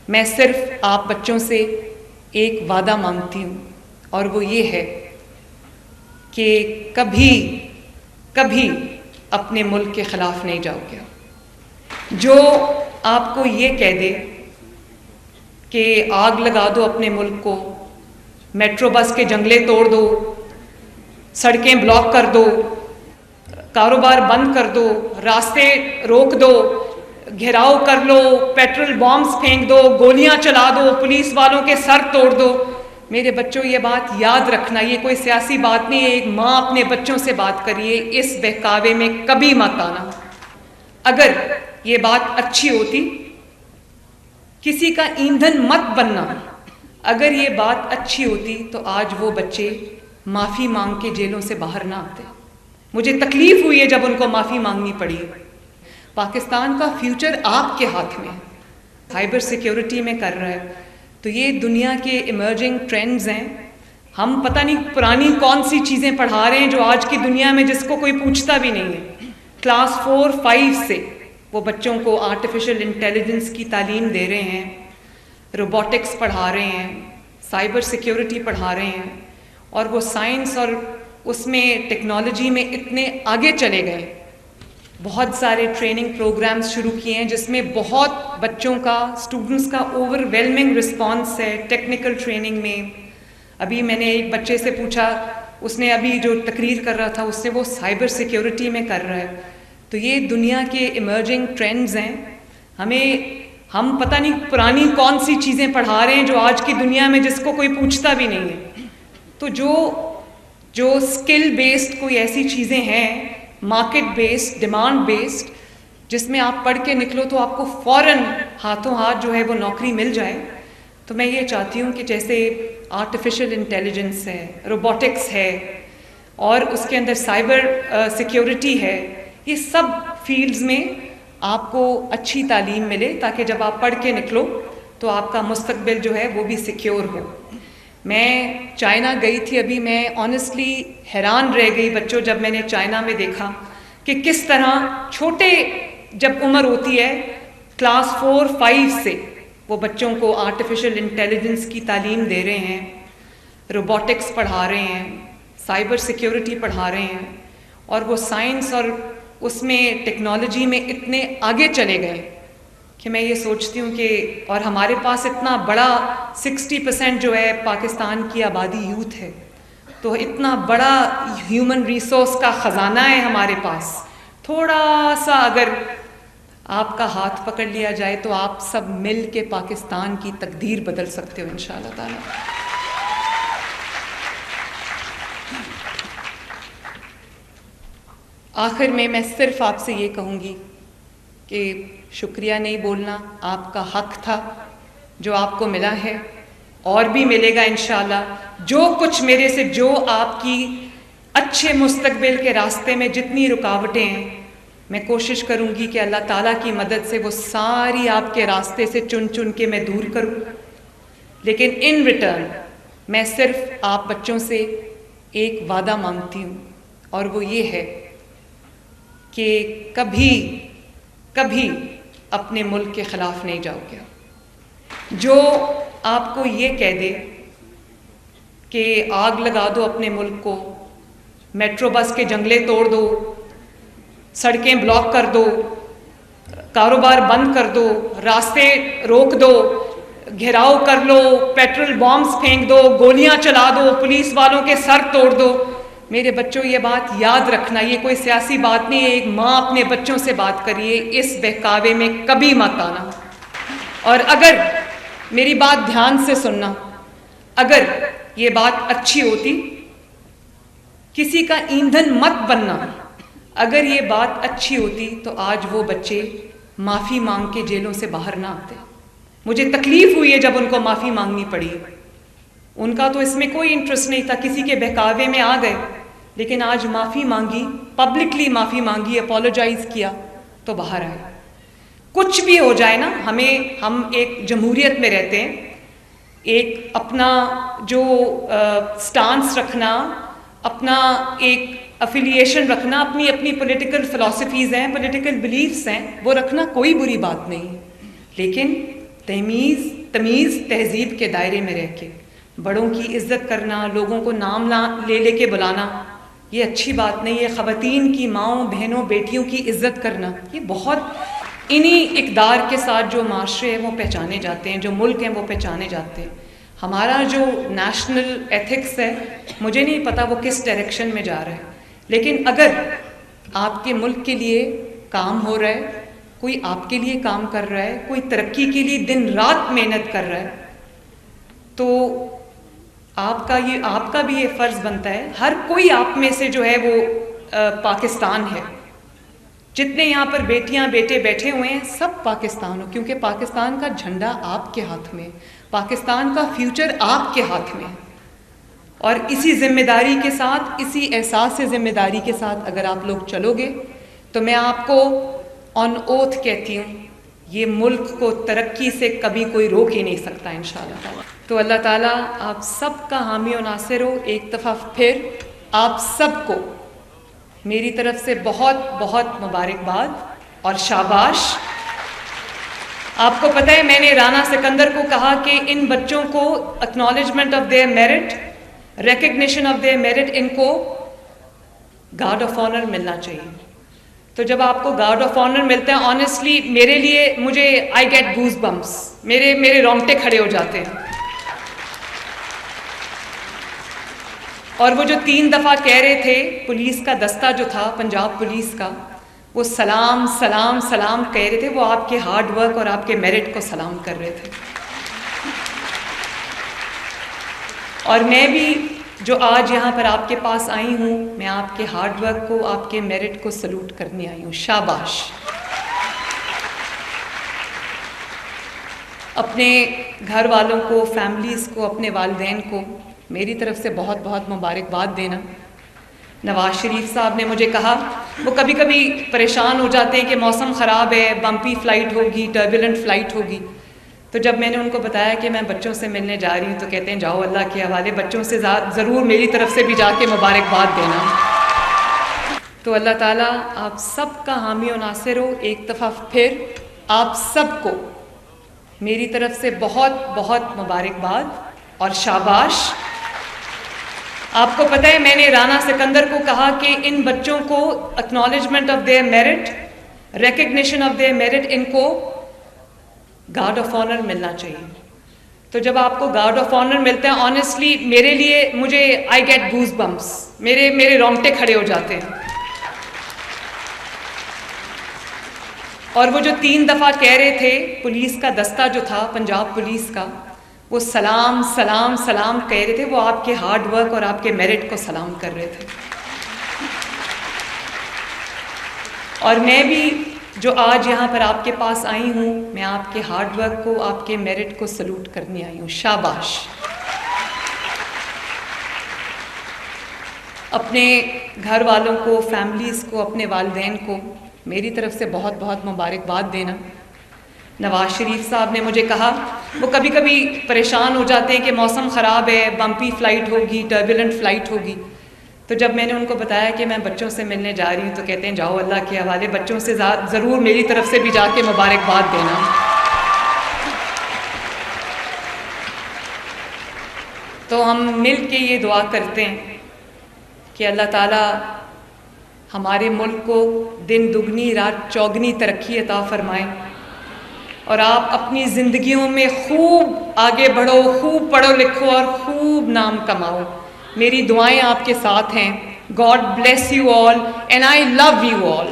میں صرف آپ بچوں سے ایک وعدہ مانگتی ہوں، اور وہ یہ ہے کہ کبھی کبھی اپنے ملک کے خلاف نہیں جاؤ گے۔ جو آپ کو یہ کہہ دے کہ آگ لگا دو اپنے ملک کو، میٹرو بس کے جنگلے توڑ دو، سڑکیں بلاک کر دو، کاروبار بند کر دو، راستے روک دو، گھیراؤ کر لو، پیٹرول بامز پھینک دو، گولیاں چلا دو، پولیس والوں کے سر توڑ دو، میرے بچوں یہ بات یاد رکھنا، یہ کوئی سیاسی بات نہیں ہے، ایک ماں اپنے بچوں سے بات کریے، اس بہکاوے میں کبھی مت آنا۔ اگر یہ بات اچھی ہوتی، کسی کا ایندھن مت بننا، اگر یہ بات اچھی ہوتی تو آج وہ بچے معافی مانگ کے جیلوں سے باہر نہ آتے۔ مجھے تکلیف ہوئی ہے جب ان کو معافی مانگنی پڑی۔ پاکستان کا فیوچر آپ کے ہاتھ میں ہے، سائبر سیکیورٹی میں کر رہا ہے، تو یہ دنیا کے ایمرجنگ ٹرینڈز ہیں۔ ہم پتہ نہیں پرانی کون سی چیزیں پڑھا رہے ہیں جو آج کی دنیا میں جس کو کوئی پوچھتا بھی نہیں ہے۔ کلاس 4-5 سے وہ بچوں کو آرٹیفیشل انٹیلیجنس کی تعلیم دے رہے ہیں، روبوٹکس پڑھا رہے ہیں، سائبر سیکیورٹی پڑھا رہے ہیں، اور وہ سائنس اور اس میں ٹیکنالوجی میں اتنے آگے چلے گئے۔ بہت سارے ٹریننگ پروگرامز شروع کیے ہیں جس میں بہت بچوں کا، اسٹوڈنٹس کا اوور ویلمنگ رسپانس ہے ٹیکنیکل ٹریننگ میں۔ ابھی میں نے ایک بچے سے پوچھا، اس نے ابھی جو تقریر کر رہا تھا اس سے وہ سائبر سیکیورٹی میں کر رہا ہے۔ تو یہ دنیا کے ایمرجنگ ٹرینڈز ہیں۔ ہم پتہ نہیں پرانی کون سی چیزیں پڑھا رہے ہیں جو آج کی دنیا میں جس کو کوئی پوچھتا بھی نہیں ہے۔ تو جو اسکل بیسڈ کوئی ایسی چیزیں ہیں، مارکیٹ بیسڈ، ڈیمانڈ بیسڈ، جس میں آپ پڑھ کے نکلو تو آپ کو فوراً ہاتھوں ہاتھ جو ہے وہ نوکری مل جائے، تو میں یہ چاہتی ہوں کہ جیسے آرٹیفیشل انٹیلیجنس ہے، روبوٹکس ہے، اور اس کے اندر سائبر سیکیورٹی ہے، یہ سب فیلڈز میں آپ کو اچھی تعلیم ملے تاکہ جب آپ پڑھ کے نکلو تو آپ کا مستقبل جو ہے وہ بھی سیکیور ہو۔ میں چائنا گئی تھی ابھی، میں آنیسٹلی حیران رہ گئی بچوں جب میں نے چائنا میں دیکھا کہ کس طرح چھوٹے جب عمر ہوتی ہے کلاس 4-5 سے وہ بچوں کو آرٹیفیشل انٹیلیجنس کی تعلیم دے رہے ہیں، روبوٹکس پڑھا رہے ہیں، سائبر سیکیورٹی پڑھا رہے ہیں، اور وہ سائنس اور اس میں ٹیکنالوجی میں اتنے آگے چلے گئے کہ میں یہ سوچتی ہوں کہ، اور ہمارے پاس اتنا بڑا 60% جو ہے پاکستان کی آبادی یوتھ ہے، تو اتنا بڑا ہیومن ریسورس کا خزانہ ہے ہمارے پاس۔ تھوڑا سا اگر آپ کا ہاتھ پکڑ لیا جائے تو آپ سب مل کے پاکستان کی تقدیر بدل سکتے ہو انشاءاللہ تعالی۔ آخر میں صرف آپ سے یہ کہوں گی کہ شکریہ نہیں بولنا، آپ کا حق تھا جو آپ کو ملا ہے، اور بھی ملے گا انشاءاللہ۔ جو کچھ میرے سے، جو آپ کی اچھے مستقبل کے راستے میں جتنی رکاوٹیں ہیں، میں کوشش کروں گی کہ اللہ تعالیٰ کی مدد سے وہ ساری آپ کے راستے سے چن چن کے میں دور کروں، لیکن ان ریٹرن میں صرف آپ بچوں سے ایک وعدہ مانگتی ہوں، اور وہ یہ ہے کہ کبھی کبھی اپنے ملک کے خلاف نہیں جاؤ گے۔ جو آپ کو یہ کہہ دے کہ آگ لگا دو اپنے ملک کو، میٹرو بس کے جنگلے توڑ دو، سڑکیں بلاک کر دو، کاروبار بند کر دو، راستے روک دو، گھیراؤ کر لو، پیٹرول بامز پھینک دو، گولیاں چلا دو، پولیس والوں کے سر توڑ دو، میرے بچوں یہ بات یاد رکھنا، یہ کوئی سیاسی بات نہیں ہے، ایک ماں اپنے بچوں سے بات کریے، اس بہکاوے میں کبھی مت آنا۔ اور اگر میری بات دھیان سے سننا، اگر یہ بات اچھی ہوتی، کسی کا ایندھن مت بننا، اگر یہ بات اچھی ہوتی تو آج وہ بچے معافی مانگ کے جیلوں سے باہر نہ آتے۔ مجھے تکلیف ہوئی ہے جب ان کو معافی مانگنی پڑی۔ ان کا تو اس میں کوئی انٹرسٹ نہیں تھا، کسی کے بہکاوے میں آ گئے، لیکن آج معافی مانگی، پبلکلی معافی مانگی، اپولوجائز کیا تو باہر آئے۔ کچھ بھی ہو جائے نا، ہم ایک جمہوریت میں رہتے ہیں، ایک اپنا جو سٹانس رکھنا، اپنا ایک افیلیشن رکھنا، اپنی پولیٹیکل فلسفیز ہیں، پولیٹیکل بلیفز ہیں، وہ رکھنا کوئی بری بات نہیں، لیکن تمیز تہذیب کے دائرے میں رہ کے بڑوں کی عزت کرنا، لوگوں کو نام لے کے بلانا، یہ اچھی بات نہیں ہے۔ خواتین کی ماؤں، بہنوں، بیٹیوں کی عزت کرنا، یہ بہت انہی اقدار کے ساتھ جو معاشرے ہیں وہ پہچانے جاتے ہیں، جو ملک ہیں وہ پہچانے جاتے ہیں۔ ہمارا جو نیشنل ایتھکس ہے، مجھے نہیں پتا وہ کس ڈائریکشن میں جا رہا ہے، لیکن اگر آپ کے ملک کے لیے کام ہو رہا ہے، کوئی آپ کے لیے کام کر رہا ہے، کوئی ترقی کے لیے دن رات محنت کر رہا ہے، تو آپ کا بھی یہ فرض بنتا ہے۔ ہر کوئی آپ میں سے جو ہے وہ پاکستان ہے۔ جتنے یہاں پر بیٹیاں بیٹے بیٹھے ہوئے ہیں سب پاکستان ہو، کیونکہ پاکستان کا جھنڈا آپ کے ہاتھ میں، پاکستان کا فیوچر آپ کے ہاتھ میں۔ اور اسی ذمہ داری کے ساتھ، اسی احساس سے ذمہ داری کے ساتھ اگر آپ لوگ چلو گے تو میں آپ کو آن اوتھ کہتی ہوں، یہ ملک کو ترقی سے کبھی کوئی روک ہی نہیں سکتا انشاءاللہ تعالی۔ تو اللہ تعالیٰ آپ سب کا حامی و ناصر ہو۔ ایک دفعہ پھر آپ سب کو میری طرف سے بہت بہت مبارکباد اور شاباش۔ آپ کو پتہ ہے میں نے رانا سکندر کو کہا کہ ان بچوں کو acknowledgement of their merit, recognition of their merit, ان کو گارڈ آف آنر ملنا چاہیے۔ تو جب آپ کو گارڈ آف آنر ملتا ہے، آنیسٹلی میرے لیے، مجھے آئی گیٹ گوز بمپس، میرے رونگٹے کھڑے ہو جاتے ہیں۔ اور وہ جو 3 دفعہ کہہ رہے تھے، پولیس کا دستہ جو تھا، پنجاب پولیس کا، وہ سلام سلام سلام کہہ رہے تھے، وہ آپ کے ہارڈ ورک اور آپ کے میرٹ کو سلام کر رہے تھے۔ اور میں بھی جو آج یہاں پر آپ کے پاس آئی ہوں، میں آپ کے ہارڈ ورک کو، آپ کے میرٹ کو سلوٹ کرنے آئی ہوں۔ شاباش۔ اپنے گھر والوں کو، فیملیز کو، اپنے والدین کو میری طرف سے بہت بہت مبارکباد دینا۔ نواز شریف صاحب نے مجھے کہا، وہ کبھی کبھی پریشان ہو جاتے ہیں کہ موسم خراب ہے، بمپی فلائٹ ہوگی، ٹربولنٹ فلائٹ ہوگی، تو جب میں نے ان کو بتایا کہ میں بچوں سے ملنے جا رہی ہوں تو کہتے ہیں جاؤ اللہ کے حوالے، بچوں سے ضرور میری طرف سے بھی جا کے مبارکباد دینا۔ تو اللہ تعالیٰ آپ سب کا حامی و ناصر ہو۔ ایک دفعہ پھر آپ سب کو میری طرف سے بہت بہت مبارکباد اور شاباش۔ آپ کو پتہ ہے میں نے رانا سکندر کو کہا کہ ان بچوں کو acknowledgement of their merit, recognition of their merit, ان کو گارڈ آف آنر ملنا چاہیے۔ تو جب آپ کو گارڈ آف آنر ملتا ہے، آنیسٹلی میرے لیے، مجھے آئی گیٹ گوز بمپس، میرے رونگٹے کھڑے ہو جاتے ہیں۔ اور وہ جو 3 دفعہ کہہ رہے تھے، پولیس کا دستہ جو تھا، پنجاب پولیس کا، وہ سلام سلام سلام کہہ رہے تھے، وہ آپ کے ہارڈ ورک اور آپ کے میرٹ کو سلام کر رہے تھے۔ اور میں بھی جو آج یہاں پر آپ کے پاس آئی ہوں، میں آپ کے ہارڈ ورک کو، آپ کے میرٹ کو سلوٹ کرنے آئی ہوں۔ شاباش۔ اپنے گھر والوں کو، فیملیز کو، اپنے والدین کو میری طرف سے بہت بہت مبارکباد دینا۔ نواز شریف صاحب نے مجھے کہا، وہ کبھی کبھی پریشان ہو جاتے ہیں کہ موسم خراب ہے، بمپی فلائٹ ہوگی، ٹربولنٹ فلائٹ ہوگی، تو جب میں نے ان کو بتایا کہ میں بچوں سے ملنے جا رہی ہوں تو کہتے ہیں جاؤ اللہ کے حوالے، بچوں سے ضرور میری طرف سے بھی جا کے مبارکباد دینا۔ تو ہم مل کے یہ دعا کرتے ہیں کہ اللہ تعالیٰ ہمارے ملک کو دن دگنی رات چوگنی ترقی عطا فرمائے، اور آپ اپنی زندگیوں میں خوب آگے بڑھو، خوب پڑھو لکھو اور خوب نام کماؤ۔ میری دعائیں آپ کے ساتھ ہیں۔ God bless you all and I love you all.